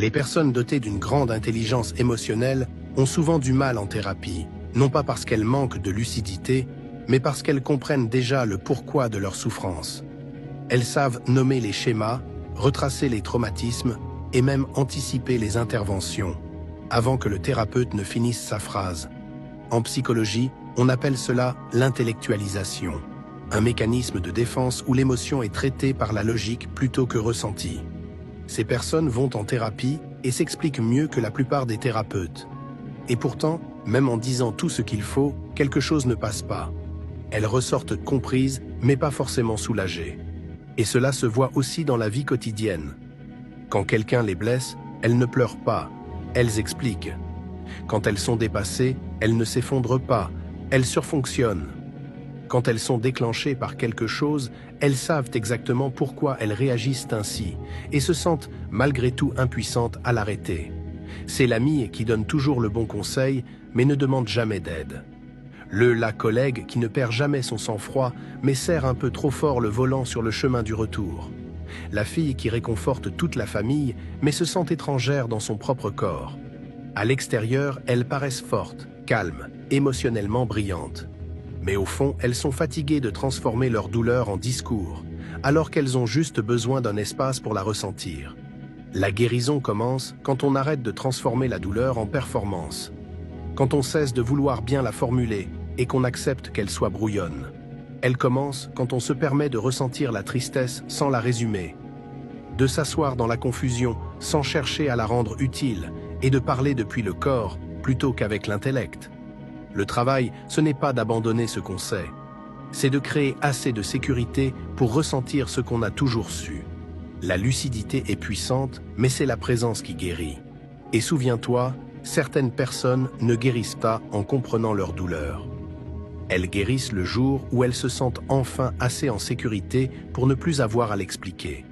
Les personnes dotées d'une grande intelligence émotionnelle ont souvent du mal en thérapie, non pas parce qu'elles manquent de lucidité, mais parce qu'elles comprennent déjà le pourquoi de leur souffrance. Elles savent nommer les schémas, retracer les traumatismes et même anticiper les interventions, avant que le thérapeute ne finisse sa phrase. En psychologie, on appelle cela l'intellectualisation, un mécanisme de défense où l'émotion est traitée par la logique plutôt que ressentie. Ces personnes vont en thérapie et s'expliquent mieux que la plupart des thérapeutes. Et pourtant, même en disant tout ce qu'il faut, quelque chose ne passe pas. Elles ressortent comprises, mais pas forcément soulagées. Et cela se voit aussi dans la vie quotidienne. Quand quelqu'un les blesse, elles ne pleurent pas, elles expliquent. Quand elles sont dépassées, elles ne s'effondrent pas, elles surfonctionnent. Quand elles sont déclenchées par quelque chose, elles savent exactement pourquoi elles réagissent ainsi et se sentent malgré tout impuissantes à l'arrêter. C'est l'ami qui donne toujours le bon conseil, mais ne demande jamais d'aide. La collègue qui ne perd jamais son sang-froid, mais serre un peu trop fort le volant sur le chemin du retour. La fille qui réconforte toute la famille, mais se sent étrangère dans son propre corps. À l'extérieur, elles paraissent fortes, calmes, émotionnellement brillantes. Mais au fond, elles sont fatiguées de transformer leur douleur en discours, alors qu'elles ont juste besoin d'un espace pour la ressentir. La guérison commence quand on arrête de transformer la douleur en performance, quand on cesse de vouloir bien la formuler et qu'on accepte qu'elle soit brouillonne. Elle commence quand on se permet de ressentir la tristesse sans la résumer, de s'asseoir dans la confusion sans chercher à la rendre utile et de parler depuis le corps plutôt qu'avec l'intellect. Le travail, ce n'est pas d'abandonner ce qu'on sait, c'est de créer assez de sécurité pour ressentir ce qu'on a toujours su. La lucidité est puissante, mais c'est la présence qui guérit. Et souviens-toi, certaines personnes ne guérissent pas en comprenant leur douleur. Elles guérissent le jour où elles se sentent enfin assez en sécurité pour ne plus avoir à l'expliquer.